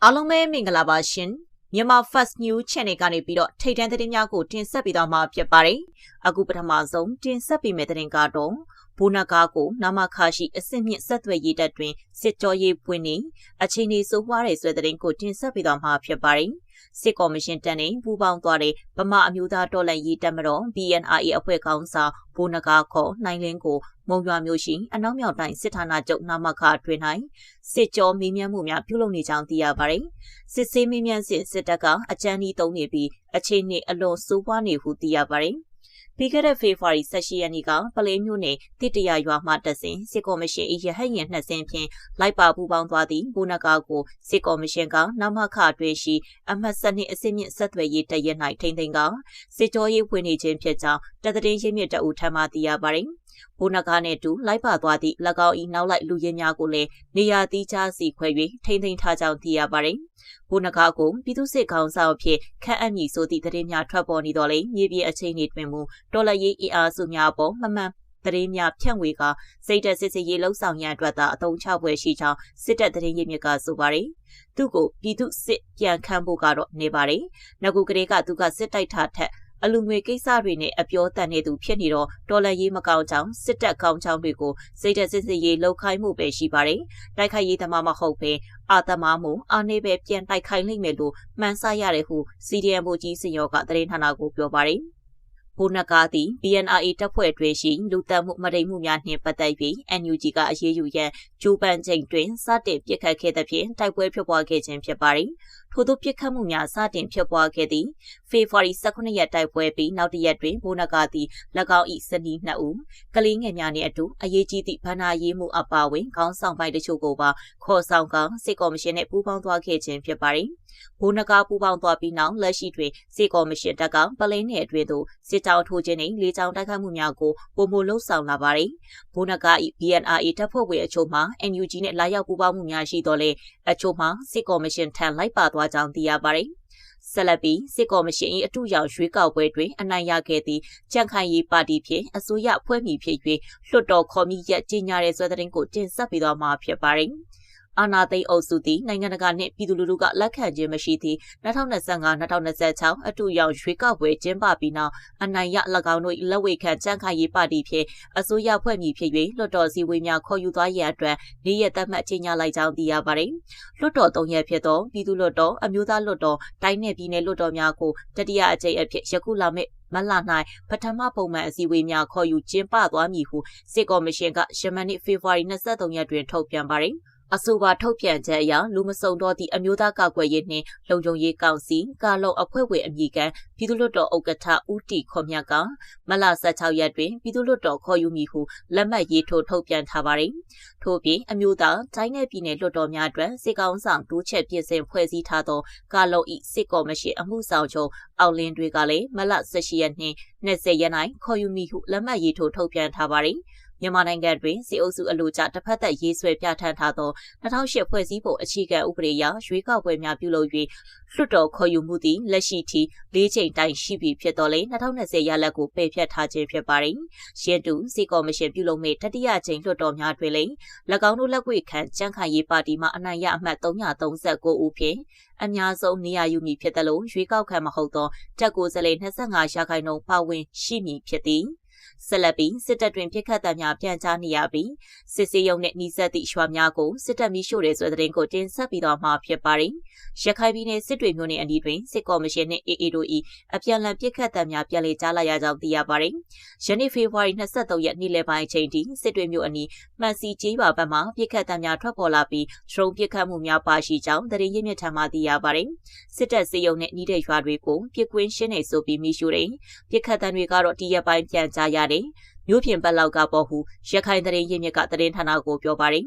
အားလုံးပဲမင်္ဂလာပါရှင်မြန်မာ First News Channel ကနေပြီးတော့ထိတ်တန့်သတင်းများကိုတင်ဆက်ပေးသွားမှာဖြစ်ပါတယ်အခုပထမဆုံးတင်ဆက်ပေးမယ့်သတင်းကတော့ဘူနာကာကိုနာမခါရှိအစစ်မြင့်ဆက်သွယ်ရေးတပ်တွင်စစ်ကြောရေးပွင့်နေအခြေအနေဆိုးဝါးတဲ့ဆွဲသတင်းကိုတင်ဆက်ပေးသွားမှာဖြစ်ပါတယ်စစ်ကော်မရှင်တပ်နဲ့ပူးပေါင်းသွားတဲ့ဗမာအမျိုးသားတော်လှန်ရေးတပ်မတော် BNRA အဖွဲ့ခေါင်းဆောင်ဘူနာကာခေါ်နိုင်လင်းကိုမုံရွာမြို့ရှိအနောက်မြောက်တိုင်းစစ်ဌာနချုပ်နာမခအတွင်း၌စစ်ကြောမေးမြန်းမှုများပြုလုပ်နေကြောင်းသိရပါတယ်စစ်ဆေးမေးမြန်းစစ်တပ်ကအကြမ်းဤသုံးနေပြီးအခြေအနေအလွန်ဆိုးဝါးနေဟုသိရပါတယ်ပြီးခဲ့တဲ့ဖေဖော်ဝါရီ18ရက်နေ့ကပလဲမြို့နယ်တစ်တရာရွာမှတက်စဉ်စစ်ကော်မရှင်၏ရဟတ်ယာဉ်2စင်းဖြင့်လိုက်ပါပူးပေါင်းသွားသည့်ဘူနာကာကိုစစ်ကော်မရှင်ကနမခအတွင်းရှိအမှတ်7အစစ်မြင့်ဆက်သွယ်ရေးတပ်ရ၌ထိန်းသိမ်းကစစ်ကြောရေးဖွင့်နေခြင်းဖြစ်ကြောင်းတပ်သတင်းရင်းမြစ်တအူထံမှသိရပါတယ်ဘူနာကာနှင့်တူလိုက်ပါသွားသည့်၎င်း၏နောက်လိုက်လူရင်းများကိုလည်းနေရာတိကျစီခွဲ၍ထိန်းသိမ်းထားကြောင်းသိရပါတယ်ဘူနာကာကိုပြည်သူ့စစ်ကောင်ဆောင်အဖြစ်ခန့်အပ်မည်ဆိုသည့်သတင်းများထွက်ပေါ်နေတော့လေမြေပြင်အခြေအနေတွင်မူတော်လှန်ရေးအင်အားစုများပေါ်မမှန်သတင်းများဖြန့်ဝေကစိတ်သက်စစ်စစ်ရေးလှုပ်ဆောင်ရန်အတွက်သာအသုံးချပွဲရှိကြောင်းစစ်တပ်သတင်းရင်းမြစ်ကဆိုပါတယ်သူကိုပြည်သူ့စစ်ပြန်ခန့်ဖို့ကတော့နေပါတယ်ငကူကလေးကသူကစစ်တိုက်ထားထက်အလူငွေကိစ္စတွေနဲ့အပြောတန်နေသူဖြစ်နေတော့တော်လှန်ရေးမကောင်းကြောင်းစစ်တပ်ကောင်းကြောင်းတွေကိုစိတ်သက်စစ်စစ်ရေးလှုပ်ခိုင်းမှုပဲရှိပါတယ်တိုက်ခိုက်ရေးသမားမဟုတ်ပဲအာသမားမှုအာနေပဲပြန်တိုက်ခိုက်လိမ့်မယ်လို့မှန်းဆရတယ်ဟု CDM ဗိုလ်ကြီးစင်ရောကသတင်းဌာနကိုပြောပါတယ်ဘူနာကာသည် BNRA တပ်ဖွဲ့တွင်ရှိလူသက်မှုမတိမ်မှုများနှင့်ပတ်သက်ပြီး NUG ကအရေးယူရန်ကြိုးပမ်းချိန်တွင်စတင်ပစ်ခတ်ခဲ့သဖြင့်တိုက်ပွဲဖြစ်ပွားခဲ့ခြင်းဖြစ်ပါသည်ထို့သောပစ်ခတ်မှုများစတင်ဖြစ်ပွားခဲ့သည့်ဖေဖော်ဝါရီ18ရက်တိုက်ပွဲပြီးနောက်တစ်ရက်တွင်ဘူနာကာသည်၎င်း၏ဇနီး2ဦးကလေးငယ်များနှင့်အတူအရေးကြီးသည့်ဗန္နာရေးမှုအပါအဝင်ခေါင်းဆောင်ပိုင်းတချို့ကိုပါခေါ်ဆောင်ကစစ်ကော်မရှင်နှင့်ပူးပေါင်းသွားခဲ့ခြင်းဖြစ်ပါသည်ဘူနာကာပူးပေါင်းသွားပြီးနောက်လက်ရှိတွင်စစ်ကော်မရှင်တပ်ကပလိန်းနယ်အတွင်းသို့စစ်တောင်းထိုးခြင်းနှင့်လေကြောင်းတိုက်ခိုက်မှုများကိုပုံမလှုပ်ဆောင်လာပါသည်ဘူနာကာ၏ BNRA တပ်ဖွဲ့ဝင်အချို့မှ NUG နှင့်လာရောက်ပူးပေါင်းမှုများရှိတော်လဲအချို့မှစစ်ကော်မရှင်ထံလိုက်ပါသွားကြောင်းသိရပါသည်ဆက်လက်ပြီးစစ်ကော်မရှင်၏အထူးရောက်ရွေးကောက်ပွဲတွင်အနိုင်ရခဲ့သည့်ကြံ့ခိုင်ရေးပါတီဖြင့်အစိုးရဖွဲ့မည်ဖြစ်၍လွှတ်တော်ခေါ်မီရက်ကြီးညာတဲ့ဆွဲသတင်းကိုတင်ဆက်ပေးသွားမှာဖြစ်ပါသည်အာနာသိန်းအုပ်စုသည်နိုင်ငံတကာနှင့်ပြည်သူလူထုကလက်ခံခြင်းမရှိသည့်2025-2026အတူရောက်ရွေးကောက်ပွဲကျင်းပပြီးနောက်အနိုင်ရ၎င်းတို့လက်ဝေခံကြံ့ခိုင်ရေးပါတီဖြင့်အစိုးရဖွဲ့မည်ဖြစ်၍လွှတ်တော်စည်းဝေးများခေါ်ယူသွားရန်အတွက်နေ့ရက်သတ်မှတ်ကြေညာလိုက်ကြောင်းသိရပါသည်လွှတ်တော်3ရက်ဖြစ်သောပြည်သူ့လွှတ်တော်အမျိုးသားလွှတ်တော်တိုင်းနယ်ပြည်နယ်လွှတ်တော်များကိုတတိယအကြိမ်အဖြစ်ယခုလာမယ့်မလ၌ပထမပုံမှန်အစည်းအဝေးများခေါ်ယူကျင်းပသွားမည်ဟုစစ်ကော်မရှင်ကယမန်နေ့ဖေဖော်ဝါရီ23ရက်တွင်ထုတ်ပြန်ပါသည်အဆိုပါထုတ်ပြန်ချက်အရလူမစုံတော့သည့်အမျိုးသားကာကွယ်ရေးနှင့်လုံခြုံရေးကောင်စီကာလုံအဖွဲ့ဝင်အမည်ခံပြည်သူ့လွှတ်တော်ဥက္ကဋ္ဌဦးတီခွန်မြတ်ကမလ16ရက်တွင်ပြည်သူ့လွှတ်တော်ခေါ်ယူမည်ဟုလက်မှတ်ရေးထိုးထုတ်ပြန်ထားပါသည်ထို့ပြင်အမျိုးသားတိုင်းနယ်ပြည်နယ်လွှတ်တော်များအတွက်စစ်ကောင်ဆောင်တိုးချက်ပြင်ဆင်ဖွဲ့စည်းထားသောကာလုံ၏စစ်ကော်မရှင်အမှုဆောင်ချုပ်အောက်လင်းတွေကလည်းမလ18ရက်နှင့်20ရက်၌ခေါ်ယူမည်ဟုလက်မှတ်ရေးထိုးထုတ်ပြန်ထားပါသည်မြန်မာနိုင်ငံတွင်စစ်အုပ်စုအလို့ကျတစ်ဖက်သက်ရေးဆွဲပြဋ္ဌာန်းထားသော2008ဖွဲ့စည်းပုံအခြေခံဥပဒေအရရွေးကောက်ပွဲများပြုလုပ်၍လွှတ်တော်ခေါ်ယူမှုသည်လက်ရှိထိ၄ချိန်တိုင်ရှိပြီဖြစ်တော်လဲ2020ရလကိုပယ်ဖျက်ထားခြင်းဖြစ်ပါသည်။ရှင်းတူစစ်ကော်မရှင်ပြုလုပ်မယ့်တတိယချိန်လွှတ်တော်များတွင်လည်း၎င်းတို့လက်ဝဲခံကြံ့ခိုင်ရေးပါတီမှအနိုင်ရအမှတ်339ဦးဖြင့်အများဆုံးနေရာယူမည်ဖြစ်သလိုရွေးကောက်ခံမဟုတ်သောတပ်ကိုယ်စားလှယ်25ရာခိုင်နှုန်းပါဝင်ရှိမည်ဖြစ်သည်။ဆက်လက်ပြီးစစ်တပ်တွင်ပြစ်ခတ်တပ်များပြန်ကြားနေရပြီးစစ်စေးရုံနှင့်နှီးစပ်သည့်ရွာများကိုစစ်တပ်မီးရှို့တဲ့ဆိုတဲ့သတင်းကိုတင်ဆက်ပြီးတော့မှဖြစ်ပါသည်။ရခိုင်ပြည်နယ်စစ်တွေမြို့နယ်အနီးတွင်စစ်ကော်မရှင်နှင့် AA တို့၏အပြန်အလှန်ပြစ်ခတ်တပ်များပြန်လည်ကြားလာရကြောင်းသိရပါသည်။ယနေ့ဖေဖော်ဝါရီ23ရက်နေ့လယ်ပိုင်းအချိန်ထိစစ်တွေမြို့အနီးမှန်စီကျေးရွာဘက်မှပြစ်ခတ်တပ်များထွက်ပေါ်လာပြီးဒရုန်းပြစ်ခတ်မှုများပါရှိကြောင်းသတင်းရင်းမြစ်ထံမှသိရပါသည်။စစ်တပ်စေယုံနှင့်နှီးတဲ့ရွာတွေကိုပြစ်ကွင်းရှင်းနေဆိုပြီးမီးရှို့တဲ့ပြစ်ခတ်တပ်တွေကတော့ဒီရက်ပိုင်းပြန်ကြားရတယ်မြို့ပြင်ဘက်လောက်ကပေါ်ဟုရခိုင်သတင်းရင်းမြစ်ကသတင်းဌာနကိုပြောပါရယ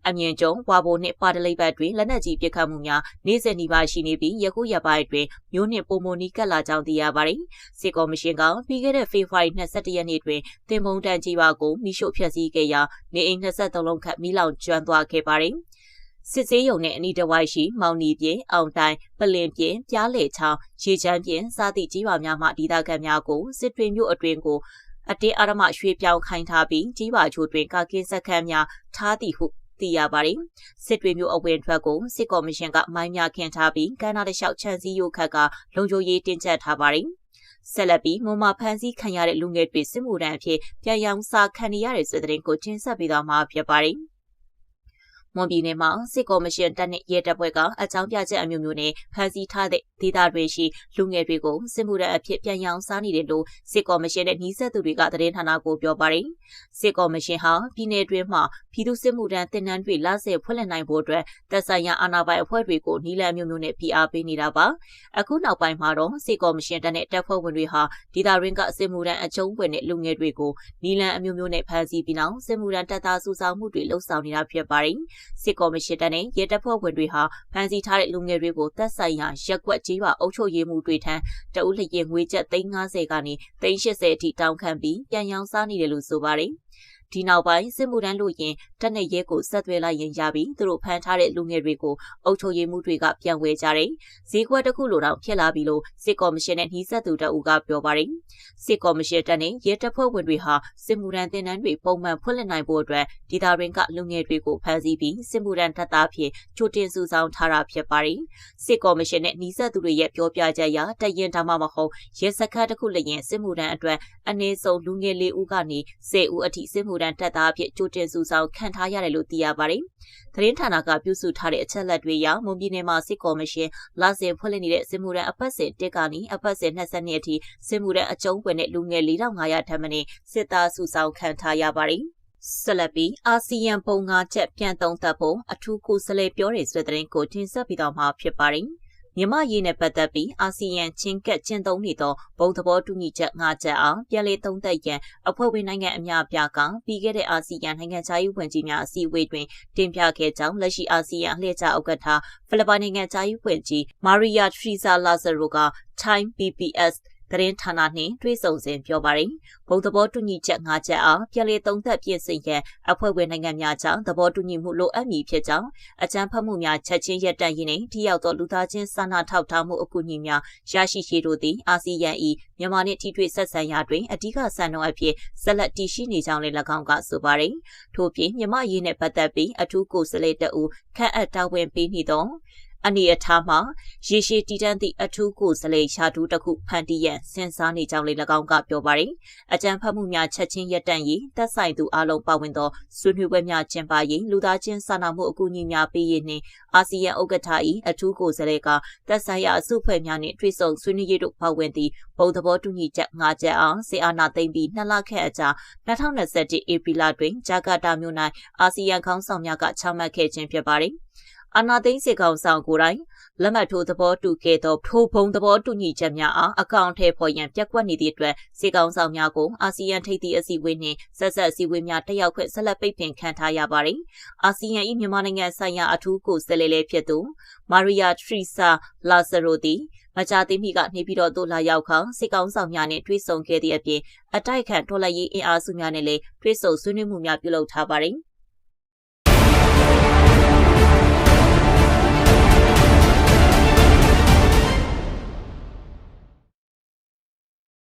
်အမြင့်ကျုံဝါဘိုနှင့်ပါတလိပ်ဘက်တွင်လက်နက်ကြီးပစ်ခတ်မှုများနေ့စဉ်နီးပါးရှိနေပြီးယခုရက်ပိုင်းတွင်မြို့နှင့်ပုံမနီကပ်လာကြောင်းသိရပါရယ်စစ်ကော်မရှင်ကပြီးခဲ့တဲ့ဖေဖော်ဝါရီ22ရက်နေ့တွင်တင်မုံတန်ကြီးပါကိုမိရှို့ဖျက်ဆီးခဲ့ရာနေအိမ်23လုံးခန့်မိလောင်ကျွမ်းသွားခဲ့ပါရယ်စစ်စေးရုံနဲ့အနီးတစ်ဝိုက်ရှိမောင်နီပြင်အောင်တိုင်ပလင်ပြင်ပြားလေချောင်းရေချမ်းပြင်စသည့်ကြီးပါများမှဒေသခံများကိုစစ်တွေမြို့အတွင်းကိုအတင်းအဓမ္မရွှေ့ပြောင်းခိုင်းထားပြီးကြီးပါချိုတွင်ကာကင်းစခန်းများထားသည်ဟု သိရပါတယ်။စစ်တွေမျိုးအဝင်ထွက်ကိုစစ်ကော်မရှင်ကမိုင်းများခင်းထားပြီးကမ်းနားတစ်လျှောက်ခြံစည်းရိုးခတ်ကလုံခြုံရေးတင်းကျပ်ထားပါတယ်။ဆက်လက်ပြီးမွန်မာဖန်စီခံရတဲ့လူငယ်တွေစစ်မှုထမ်းအဖြစ်ပြန်ရောင်းစားခံရတဲ့ဆိုတဲ့သတင်းကိုတင်ဆက်ပေးသွားမှာဖြစ်ပါတယ်။မွန်ပြည်နယ်မှာစစ်ကော်မရှင်တပ်နဲ့ရဲတပ်ဖွဲ့ကအကြောင်းပြချက်အမျိုးမျိုးနဲ့ဖမ်းဆီးထားတဲ့ဒေသတွေရှိလူငယ်တွေကိုစစ်မှုထမ်းအဖြစ်ပြန်ရောင်းစားနေတယ်လို့စစ်ကော်မရှင်နဲ့နှီးဆက်သူတွေကသတင်းဌာနကိုပြောပါတယ်။စစ်ကော်မရှင်ဟာပြည်내တွင်းမှာပြည်သူစစ်မှုထမ်းတင်နန်းတွေလဆယ်ဖွင့်လှစ်နိုင်ဖို့အတွက်တပ်ဆိုင်ရာအာဏာပိုင်အဖွဲ့တွေကိုနှီးလန်းမျိုးမျိုးနဲ့ဖိအားပေးနေတာပါ။အခုနောက်ပိုင်းမှာတော့စစ်ကော်မရှင်တပ်နဲ့တပ်ဖွဲ့ဝင်တွေဟာဒေသတွင်းကစစ်မှုထမ်းအကျုံးဝင်တဲ့လူငယ်တွေကိုနှီးလန်းအမျိုးမျိုးနဲ့ဖမ်းဆီးပြီးနောက်စစ်မှုထမ်းတပ်သားစုဆောင်းမှုတွေလှုပ်ဆောင်နေတာဖြစ်ပါတယ်။စစ်ကော်မရှင်တပ်နဲ့ရဲတပ်ဖွဲ့ဝင်တွေဟာဖမ်းဆီးထားတဲ့လူငယ်တွေကိုတပ်ဆိုင်ရာရက်ကွက်ကြီးပါအုပ်ချုပ်ရေးမှုတွေထံတအုပ်လျင်ငွေကျပ်350ကနေ380အထိတောင်းခံပြီးပြန်ရောင်းစားနေတယ်လို့ဆိုပါတယ်။ဒီနောက်ပိုင်းစစ်မှုထမ်းလို့ရင်တပ်နဲ့ရဲကိုဆက်သွယ်လိုက်ရင်ရပြီးသူတို့ဖမ်းထားတဲ့လူငယ်တွေကိုအုပ်ချုပ်ရေးမှုတွေကပြန်ဝဲကြတယ်။ဈေးကွက်တစ်ခုလိုတောင်ဖြစ်လာပြီလို့စစ်ကော်မရှင်နဲ့နှီးဆက်သူတအုပ်ကပြောပါတယ်။စစ်ကော်မရှင်တပ်နဲ့ရဲတပ်ဖွဲ့ဝင်တွေဟာစစ်မှုထမ်းတင်နန်းတွေပုံမှန်ဖွင့်လှစ်နိုင်ဖို့အတွက်ဒေသတွင်းကလူငယ်တွေကိုဖမ်းဆီးပြီးစစ်မှုထမ်းတပ်သားဖြစ်ချိုတင်စုဆောင်ထားတာဖြစ်ပါတယ်။စစ်ကော်မရှင်နဲ့နှီးဆက်သူတွေရဲ့ပြောပြချက်အရတရင်ဒါမှမဟုတ်ရဲစခန်းတစ်ခုလျင်စစ်မှုထမ်းအတွက်အနည်းဆုံးလူငယ်4ဦးကနေ10ဦးအထိစစ်မှုထမ်းတပ်သားဖြစ်ချိုတင်စုဆောင်ခံထားရတယ်လို့သိရပါတယ်။သတင်းဌာနကပြုစုထားတဲ့အချက်လက်တွေအရမွန်ပြည်နယ်မှာစစ်ကော်မရှင်လစဉ်ဖွင့်လှစ်နေတဲ့စစ်မှုထမ်းအပတ်စဉ်1ကနေအပတ်စဉ်22အထိစစ်မှုထမ်းအကျုံးဝင်တဲ့လူငယ်4500ထပ်မံစစ်သားစုဆောင်ခံထားရပါတယ်။ဆက်လက်ပြီးအာဆီယံပုံငါချက်ပြန်သုံးသပ်ဖို့အထူးကိုယ်စားလှယ်ပြောတဲ့ဆိုတဲ့သတင်းကိုတင်ဆက်ပေးတော့မှာဖြစ်ပါတယ်။မြန်မာရေးနဲ့ပတ်သက်ပြီးအာဆီယံချင်းကပ်ကျင့်သုံးနေသောဘုံသဘောတူညီချက်၅ချက်အောင်ပြန်လည်သုံးသပ်ရန်အဖွဲ့ဝင်နိုင်ငံအများအပြားကပြီးခဲ့တဲ့အာဆီယံနိုင်ငံခြားရေးဝန်ကြီးများအစည်းအဝေးတွင်တင်ပြခဲ့ကြောင်းလက်ရှိအာဆီယံအလှည့်ကျဥက္ကဋ္ဌဖိလစ်ပိုင်နိုင်ငံခြားရေးဝန်ကြီးမာရီယာထရီဇာလာဇာရိုက Time PBSသတင်းဌာနနှင့်တွေ့ဆုံစဉ်ပြောပါတယ်။ဘုံသဘောတူညီချက်၅ချက်အားပြန်လည်သုံးသပ်ပြင်ဆင်ရန်အဖွဲ့ဝင်နိုင်ငံများကြောင့်သဘောတူညီမှုလိုအပ်မည်ဖြစ်ကြောင်းအကြမ်းဖက်မှုများချက်ချင်းရပ်တန့်ရေးနှင့်ထိရောက်သောလူသားချင်းစာနာထောက်ထားမှုအကူအညီများရရှိရေးတို့သည်အာဆီယံ၏မြန်မာနှင့်ထိတွေ့ဆက်ဆံရာတွင်အဓိကစံနှုန်းအဖြစ်ဆက်လက်တည်ရှိနေကြောင်းလည်း၎င်းကဆိုပါတယ်။ထို့ပြင်မြန်မာရေးနှင့်ပတ်သက်ပြီးအထူးကိုယ်စားလှယ်တအူခန့်အပ်တာဝန်ပေးနေသောအနေအထားမှာရေရှည်တည်တံ့သည့်အထူးကိုယ်စားလှယ်ရှာတူတစ်ခုဖန်တီးရန်စဉ်းစားနေကြောင်းလည်း၎င်းကပြောပါတယ်။အကြံဖတ်မှုများချက်ချင်းရပ်တန့်ရေးသက်ဆိုင်သူအလုံးပါဝင်သောဆွေးနွေးပွဲများကျင်းပရေးလူသားချင်းစာနာမှုအကူအညီများပေးရေးနှင့်အာဆီယံဥက္ကဋ္ဌ၏အထူးကိုယ်စားလှယ်ကသက်ဆိုင်ရာအစုအဖွဲ့များနှင့်တွေ့ဆုံဆွေးနွေးရေးတို့ပါဝင်သည့်ဘုံသဘောတူညီချက်၅ချက်အောင်စေအာနာသိမ့်ပြီး2လခန့်အကြာ2021ဧပြီလတွင်ဂျကာတာမြို့၌အာဆီယံခေါင်းဆောင်များကချမှတ်ခဲ့ခြင်းဖြစ်ပါတယ်။အာဏာသိမ်းစစ်ကောင်ဆောင်ကိုယ်တိုင်လက်မှတ်ထိုးသဘောတူခဲ့သောထိုဘုံသဘောတူညီချက်များအားအကောင့်ထဲပေါ်ရန်ပြက်ကွက်နေသည့်အတွက်စစ်ကောင်ဆောင်များကိုအာဆီယံထိပ်သီးအစည်းအဝေးနှင့်ဆက်ဆက်အစည်းအဝေးများတက်ရောက်ခွင့်ဆက်လက်ပိတ်ပင်ခံထားရပါတယ်။အာဆီယံ၏မြန်မာနိုင်ငံဆိုင်ရာအထူးကိုယ်စားလှယ်လည်းဖြစ်သူမာရီယာထရီဆာလာဇာရိုသည်မကြာသေးမီကနေပြည်တော်သို့လာရောက်ခါစစ်ကောင်ဆောင်များနှင့်တွေ့ဆုံခဲ့သည့်အပြင်အတိုက်ခံတော်လှန်ရေးအင်အားစုများနှင့်လည်းတွေ့ဆုံဆွေးနွေးမှုများပြုလုပ်ထားပါတယ်။